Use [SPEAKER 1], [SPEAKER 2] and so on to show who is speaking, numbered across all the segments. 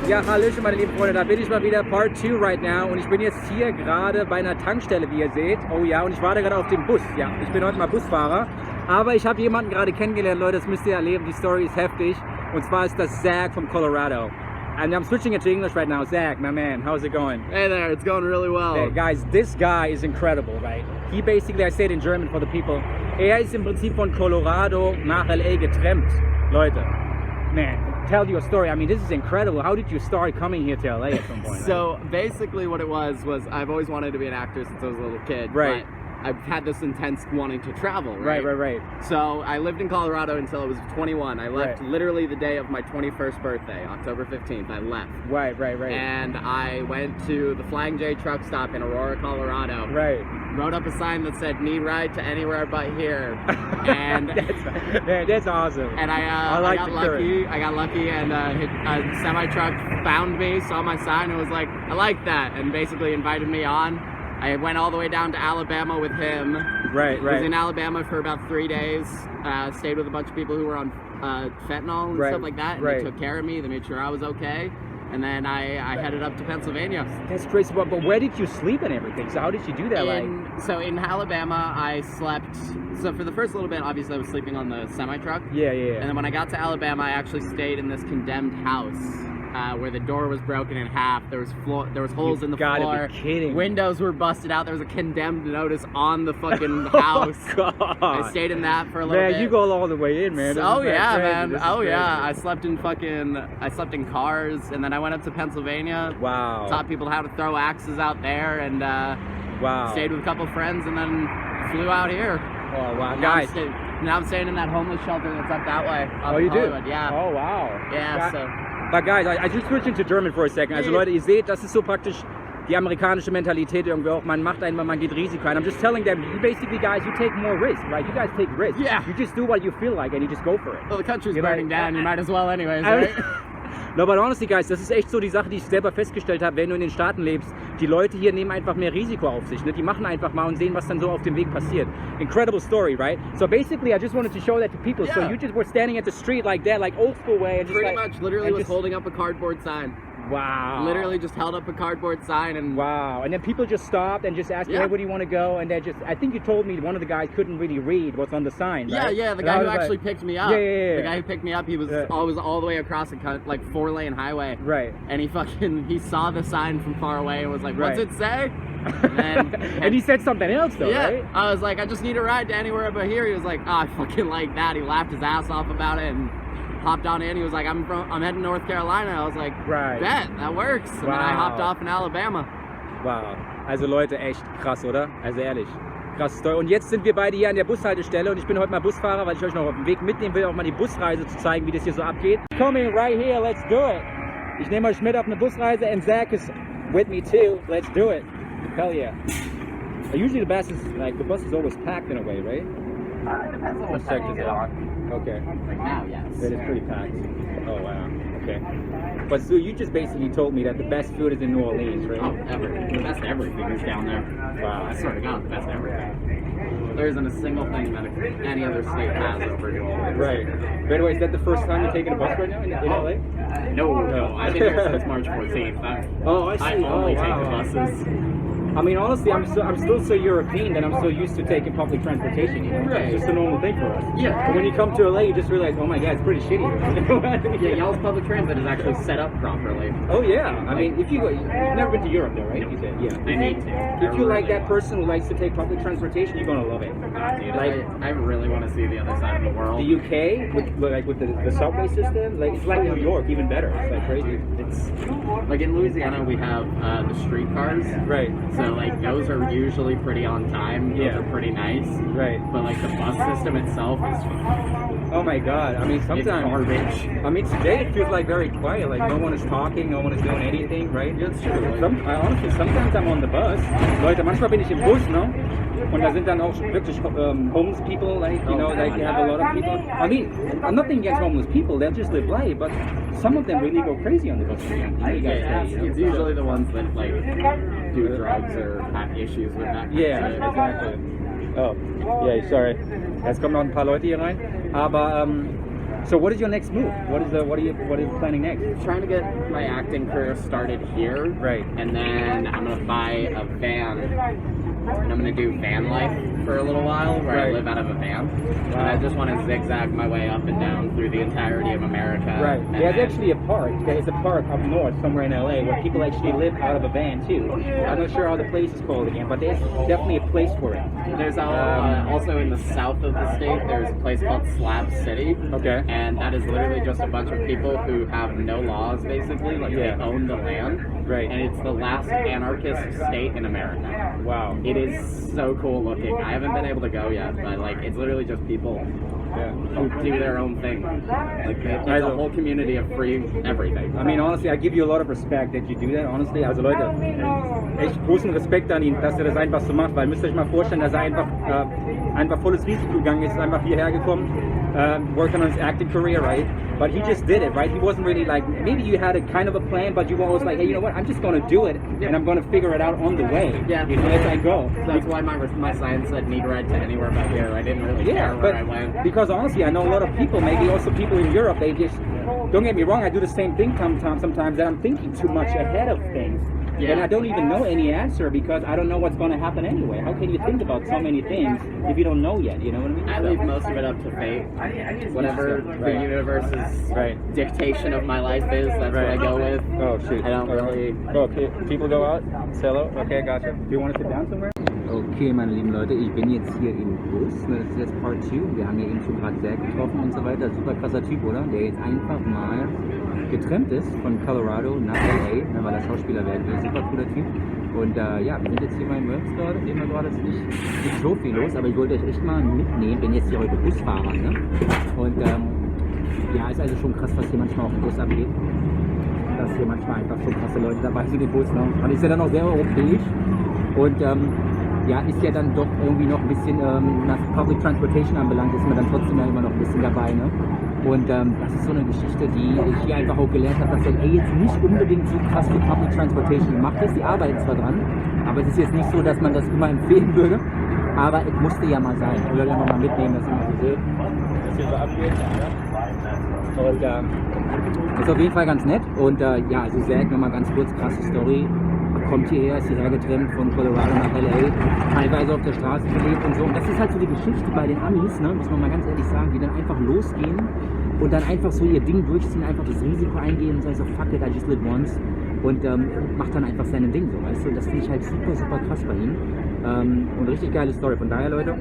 [SPEAKER 1] Ja, hallöchen meine lieben Freunde, da bin ich mal wieder, Part 2 right now und ich bin jetzt hier gerade bei einer Tankstelle, wie ihr seht. Oh ja, und ich warte gerade auf den Bus. Ja, ich bin heute mal Busfahrer, aber ich habe jemanden gerade kennengelernt, Leute, das müsst ihr erleben, die Story ist heftig. Und zwar ist das Zach from Colorado. And I'm switching it to English right now. Zach, my man, how's it going?
[SPEAKER 2] Hey there, it's going really well.
[SPEAKER 1] Hey guys, this guy is incredible, right? He basically, I say it in German for the people, ist im Prinzip von Colorado nach LA getrennt. Leute, man, tell your story. I mean, this is incredible. How did you start coming here to LA at some point?
[SPEAKER 2] So basically what it was I've always wanted to be an actor since I was a little kid.
[SPEAKER 1] Right.
[SPEAKER 2] But I've had this intense wanting to travel, right?
[SPEAKER 1] Right.
[SPEAKER 2] So I lived in Colorado until I was 21. I left literally the day of my 21st birthday, October 15th. I left.
[SPEAKER 1] Right.
[SPEAKER 2] And I went to the Flying J truck stop in Aurora, Colorado.
[SPEAKER 1] Right.
[SPEAKER 2] Wrote up a sign that said, "Need ride to anywhere but here." And
[SPEAKER 1] that's awesome.
[SPEAKER 2] And I got lucky. I got lucky, and a semi truck found me, saw my sign, and was like, "I like that," and basically invited me on. I went all the way down to Alabama with him.
[SPEAKER 1] Right.
[SPEAKER 2] Was in Alabama for about 3 days. Stayed with a bunch of people who were on fentanyl and stuff like that. And they took care of me. They made sure I was okay. And then I headed up to Pennsylvania.
[SPEAKER 1] That's crazy. But where did you sleep and everything? So how did you do that?
[SPEAKER 2] So in Alabama, I slept. So for the first little bit, obviously, I was sleeping on the semi truck.
[SPEAKER 1] Yeah.
[SPEAKER 2] And then when I got to Alabama, I actually stayed in this condemned house. Where the door was broken in half, there was holes in the floor.
[SPEAKER 1] Gotta be kidding.
[SPEAKER 2] Windows were busted out. There was a condemned notice on the fucking house.
[SPEAKER 1] Oh, God.
[SPEAKER 2] I stayed in that for a little bit.
[SPEAKER 1] Man, you go all the way in, man.
[SPEAKER 2] Oh yeah, man. Oh yeah. I slept in cars, and then I went up to Pennsylvania.
[SPEAKER 1] Wow.
[SPEAKER 2] Taught people how to throw axes out there, and stayed with a couple friends, and then flew out here.
[SPEAKER 1] Oh wow,
[SPEAKER 2] guys. Now I'm staying in that homeless shelter that's up that way.
[SPEAKER 1] Oh, you do?
[SPEAKER 2] Yeah.
[SPEAKER 1] Oh wow.
[SPEAKER 2] Yeah. So.
[SPEAKER 1] But guys, I just switch into German for a second. Also Leute, ihr seht, das ist so praktisch die amerikanische Mentalität irgendwie auch. Man macht einfach, man geht Risiko ein. I'm just telling them, you basically guys, you take more risk, right? You guys take risk.
[SPEAKER 2] Yeah.
[SPEAKER 1] You just do what you feel like and you just go for it.
[SPEAKER 2] Well, the country's burning down, you might as well anyways, right?
[SPEAKER 1] No, but honestly guys, das ist echt so die Sache, die ich selber festgestellt habe, wenn du in den Staaten lebst. Die Leute hier nehmen einfach mehr Risiko auf sich. Ne? Die machen einfach mal und sehen, was dann so auf dem Weg passiert. Incredible story, right? So basically, I just wanted to show that to people. Yeah. So you just were standing at the street like that, like old school way. And just
[SPEAKER 2] pretty much, literally was holding up a cardboard sign.
[SPEAKER 1] Wow.
[SPEAKER 2] Literally just held up a cardboard sign and...
[SPEAKER 1] Wow. And then people just stopped and just asked you, hey, where do you want to go? And they just... I think you told me one of the guys couldn't really read what's on the sign, right?
[SPEAKER 2] Yeah, the guy who actually picked me up.
[SPEAKER 1] Yeah.
[SPEAKER 2] The guy who picked me up, he was always all the way across a 4-lane highway.
[SPEAKER 1] Right.
[SPEAKER 2] And he saw the sign from far away and was like, what's it say?
[SPEAKER 1] And he said something else though, right?
[SPEAKER 2] I was like, I just need a ride to anywhere but here. He was like, oh, I fucking like that. He laughed his ass off about it and hopped on in. He was like, I'm heading to North Carolina. I was like, bet, that works. And then I hopped off in Alabama.
[SPEAKER 1] Wow. Also Leute, echt krass, oder? Also ehrlich. Krass Story. Und jetzt sind wir beide hier an der Bushaltestelle und ich bin heute mal Busfahrer, weil ich euch noch auf dem Weg mitnehmen will, auch mal die Busreise zu zeigen, wie das hier so abgeht. Coming right here, let's do it. Ich nehme euch mit auf eine Busreise and Zach is with me too. Let's do it. Hell yeah. Usually the bus is always packed in a way, right?
[SPEAKER 2] It depends on what time you get on.
[SPEAKER 1] Okay.
[SPEAKER 2] Like now, yes.
[SPEAKER 1] It is pretty packed. Oh wow. Okay. But so you just basically told me that the best food is in New Orleans, right?
[SPEAKER 2] Oh, ever. The best everything is down there.
[SPEAKER 1] Wow.
[SPEAKER 2] I swear to God, the best everything. There isn't a single thing that any other state has over here.
[SPEAKER 1] Right. By the way, is that the first time you're taking a bus right now in LA?
[SPEAKER 2] No. I've been here since March 14th.
[SPEAKER 1] I see.
[SPEAKER 2] I only take the buses.
[SPEAKER 1] I mean, honestly, I'm still so European that I'm so used to taking public transportation. You know?
[SPEAKER 2] Right.
[SPEAKER 1] It's just a normal thing for us.
[SPEAKER 2] Yeah.
[SPEAKER 1] But when you come to LA, you just realize, oh my God, it's pretty shitty.
[SPEAKER 2] Yeah, y'all's public transit is actually set up properly.
[SPEAKER 1] Oh yeah. I mean, you've never been to Europe though, right? You said, yeah.
[SPEAKER 2] I need to.
[SPEAKER 1] If you like that person who likes to take public transportation, you're gonna love it.
[SPEAKER 2] Dude, I really want to see the other side of the world.
[SPEAKER 1] The UK with the subway system, like it's like New York, even better. It's like crazy.
[SPEAKER 2] It's like in Louisiana we have the streetcars.
[SPEAKER 1] Right.
[SPEAKER 2] So like those are usually pretty on time. Those are pretty nice.
[SPEAKER 1] Right.
[SPEAKER 2] But like the bus system itself is.
[SPEAKER 1] Oh my God! I mean, sometimes
[SPEAKER 2] it's garbage.
[SPEAKER 1] I mean, today it feels like very quiet. Like no one is talking, no one is doing anything, right?
[SPEAKER 2] Yeah, it's true.
[SPEAKER 1] Honestly, sometimes I'm on the bus. Leute, manchmal bin ich im Bus, ne? Und da sind dann auch wirklich homeless people, like, you know, like you have a lot of people. I mean, I'm nothing against homeless people, they'll just live life, but some of them really go crazy on the bus.
[SPEAKER 2] It's usually the ones that, like, do drugs or have issues with that.
[SPEAKER 1] Yeah, exactly. Oh, yeah, sorry. Jetzt kommen noch ein paar Leute hier rein. Aber, So what is your next move? What are you planning next?
[SPEAKER 2] Trying to get my acting career started here.
[SPEAKER 1] Right.
[SPEAKER 2] And then I'm gonna buy a van. And I'm gonna do van life for a little while, where I live out of a van. Wow. And I just want to zigzag my way up and down through the entirety of America.
[SPEAKER 1] Right. There's actually a park. There's a park up north, somewhere in LA, where people actually live out of a van too. I'm not sure how the place is called again, but there's definitely a place for it.
[SPEAKER 2] There's also in the south of the state, there's a place called Slab City.
[SPEAKER 1] Okay.
[SPEAKER 2] And that is literally just a bunch of people who have no laws, basically. Like, they own the land.
[SPEAKER 1] Right.
[SPEAKER 2] And it's the last anarchist state in America.
[SPEAKER 1] Wow.
[SPEAKER 2] It is so cool looking. I haven't been able to go yet, but like, it's literally just people who do their own thing. Like, there's a whole community of free everything.
[SPEAKER 1] I mean, honestly, I give you a lot of respect that you do that, honestly. Also Leute, echt großen Respekt an ihn, dass er das einfach so macht, weil müsst ihr euch mal vorstellen, dass er einfach volles Risiko gegangen ist, einfach hierher gekommen, working on his acting career, right? But he just did it, right? He wasn't really like, maybe you had a kind of a plan, but you were always like, hey, you know what, I'm just going to do it, and I'm going to figure it out on the way, you know, as I go.
[SPEAKER 2] That's why my sign said need ride to anywhere but here. I didn't really care where I went.
[SPEAKER 1] Because honestly, I know a lot of people, maybe also people in Europe, they just, don't get me wrong, I do the same thing sometimes, that I'm thinking too much ahead of things. And I don't even know any answer because I don't know what's going to happen anyway. How can you think about so many things if you don't know yet? You know what I mean?
[SPEAKER 2] I leave most of it up to fate. Whatever the universe's dictation of my life is, that's what I go with.
[SPEAKER 1] Oh, shoot.
[SPEAKER 2] I don't really...
[SPEAKER 1] Oh, okay. People go out? Say hello? Okay, gotcha. Do you want to sit down somewhere? Okay, meine lieben Leute, ich bin jetzt hier im Bus. Das ist jetzt Part 2. Wir haben hier eben schon gerade Zack getroffen und so weiter. Super krasser Typ, oder? Der jetzt einfach mal getrennt ist von Colorado nach LA, weil er Schauspieler werden will. Super cooler Typ. Und ja, wir sind jetzt hier beim Works gerade. Sehen wir gerade, ist nicht so viel los, aber ich wollte euch echt mal mitnehmen. Bin jetzt hier heute Busfahrer, ne? Und ja, ist also schon krass, was hier manchmal auf dem Bus abgeht. Dass hier manchmal einfach schon krasse Leute dabei sind im Bus. Ne? Und ist ja dann auch sehr europäisch. Und ja, ist ja dann doch irgendwie noch ein bisschen, was Public Transportation anbelangt, ist man dann trotzdem ja immer noch ein bisschen dabei, ne? Und das ist so eine Geschichte, die ich hier einfach auch gelernt habe, dass LA jetzt nicht unbedingt so krass für Public Transportation gemacht ist. Die arbeiten zwar dran, aber es ist jetzt nicht so, dass man das immer empfehlen würde. Aber es musste ja mal sein. Ich wollte einfach mal mitnehmen, dass ihr mal so seht, was hier so abgeht. Ja. Und ist auf jeden Fall ganz nett. Und ja, also Zack, nochmal ganz kurz, krasse Story. Kommt hierher, ist hierher getrennt von Colorado nach LA, teilweise auf der Straße gelebt und so. Und das ist halt so die Geschichte bei den Amis, ne, muss man mal ganz ehrlich sagen, die dann einfach losgehen und dann einfach so ihr Ding durchziehen, einfach das Risiko eingehen und sagen so, fuck it, I just live once. Und macht dann einfach sein Ding so, weißt du. Und das finde ich halt super, super krass bei ihm. Und richtig geile Story. Von daher, Leute,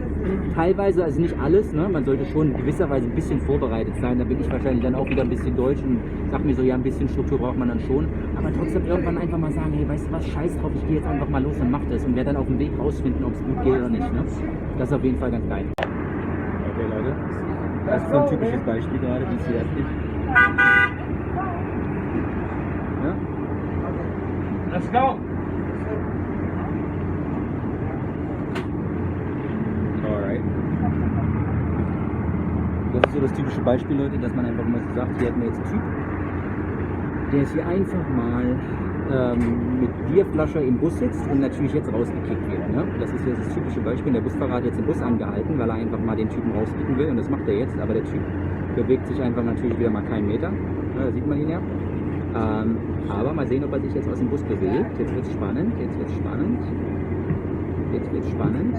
[SPEAKER 1] teilweise, also nicht alles, ne? Man sollte schon in gewisser Weise ein bisschen vorbereitet sein. Da bin ich wahrscheinlich dann auch wieder ein bisschen deutsch und sag mir so, ja, ein bisschen Struktur braucht man dann schon. Aber trotzdem irgendwann einfach mal sagen, hey, weißt du was, scheiß drauf, ich gehe jetzt einfach mal los und mach das. Und werde dann auf dem Weg rausfinden, ob es gut geht oder nicht, ne? Das ist auf jeden Fall ganz geil. Okay, Leute. Das ist so ein typisches Beispiel gerade, wie es hier ist. Ja?
[SPEAKER 3] Let's go!
[SPEAKER 1] Alright. Das ist so das typische Beispiel, Leute, dass man einfach mal so sagt, hier hat mir jetzt einen Typ, der ist hier einfach mal mit Bierflasche im Bus sitzt und natürlich jetzt rausgekickt wird. Ne? Das ist jetzt das typische Beispiel. Der Busfahrer hat jetzt den Bus angehalten, weil er einfach mal den Typen rauskicken will und das macht er jetzt, aber der Typ bewegt sich einfach natürlich wieder mal keinen Meter. Ja, da sieht man ihn ja. Aber mal sehen, ob er sich jetzt aus dem Bus bewegt. Jetzt wird es spannend, jetzt wird es spannend. Jetzt wird es spannend.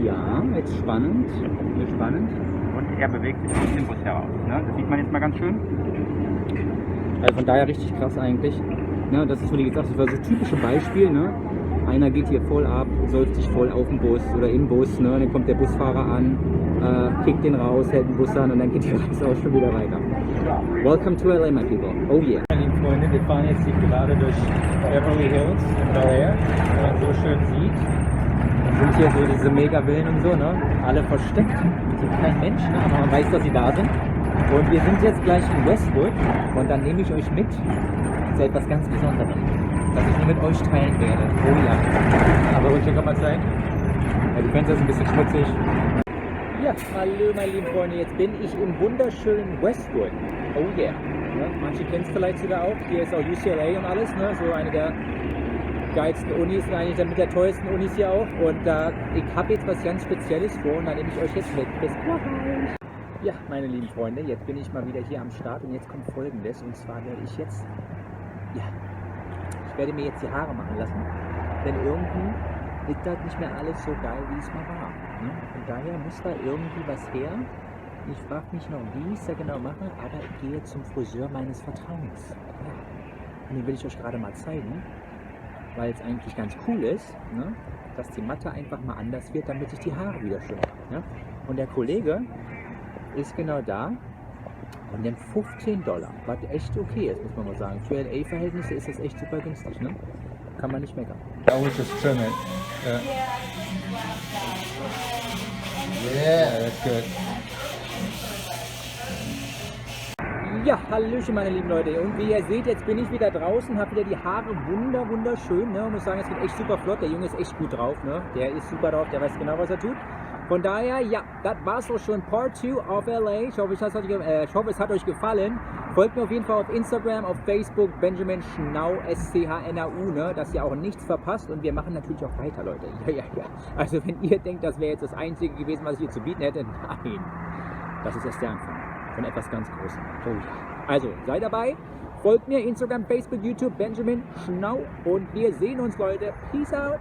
[SPEAKER 1] Ja, jetzt spannend. Wird spannend. Und er bewegt sich aus dem Bus heraus. Ne? Das sieht man jetzt mal ganz schön. Also von daher richtig krass eigentlich. Ne? Das ist, wie gesagt, das war so ein typisches Beispiel. Ne? Einer geht hier voll ab, säuft sich voll auf dem Bus oder im Bus. Ne? Dann kommt der Busfahrer an, kickt den raus, hält den Bus an und dann geht die Reise auch schon wieder weiter. Welcome to LA, my people. Oh yeah. Meine lieben Freunde, wir fahren jetzt hier gerade durch Beverly Hills in Thalia, wie man so schön sieht. Sind hier so diese Mega-Villen und so, ne? Alle versteckt. Es sind kein Mensch, ne? Aber man weiß, dass sie da sind. Und wir sind jetzt gleich in Westwood und dann nehme ich euch mit zu etwas ganz Besonderem, das ich nur mit euch teilen werde. Oh ja. Aber ruhig kann man sein. Ja, die Fenster sind ein bisschen schmutzig. Ja, hallo meine lieben Freunde, jetzt bin ich im wunderschönen Westwood. Oh yeah. Ja, manche kennen es vielleicht sogar auch. Hier ist auch UCLA und alles, ne? So eine der geilsten Unis und eigentlich mit der teuersten Unis hier auch. Und ich habe jetzt was ganz Spezielles vor und da nehme ich euch jetzt mit. Bis gleich. Ja, meine lieben Freunde, jetzt bin ich mal wieder hier am Start und jetzt kommt Folgendes. Und zwar werde ich jetzt, ich werde mir jetzt die Haare machen lassen, denn irgendwie ist das nicht mehr alles so geil, wie es mal war. Ne? Und daher muss da irgendwie was her. Ich frage mich noch, wie ich es da genau mache, aber ich gehe zum Friseur meines Vertrauens. Ja. Und den will ich euch gerade mal zeigen, weil es eigentlich ganz cool ist, ne? Dass die Matte einfach mal anders wird, damit sich die Haare wieder schön machen. Ne? Und der Kollege ist genau da und nimmt $15, was echt okay ist, muss man mal sagen. Für LA-Verhältnisse ist das echt super günstig, ne? Kann man nicht meckern.
[SPEAKER 3] I will just trim it. Yeah, that's good.
[SPEAKER 1] Ja, hallöchen meine lieben Leute, und wie ihr seht, jetzt bin ich wieder draußen, habe wieder die Haare wunderschön, ne? Und muss sagen, es geht echt super flott, der Junge ist echt gut drauf, ne? Der ist super drauf, der weiß genau, was er tut. Von daher, ja, das war's auch schon, Part 2 of LA. Ich hoffe, es hat euch gefallen. Folgt mir auf jeden Fall auf Instagram, auf Facebook, Benjamin Schnau, SCHNAU, ne? Dass ihr auch nichts verpasst. Und wir machen natürlich auch weiter, Leute. Ja. Also wenn ihr denkt, das wäre jetzt das Einzige gewesen, was ich hier zu bieten hätte, nein. Das ist erst der Anfang von etwas ganz Großem. Oh ja. Also, seid dabei. Folgt mir, Instagram, Facebook, YouTube, Benjamin Schnau. Und wir sehen uns, Leute. Peace out.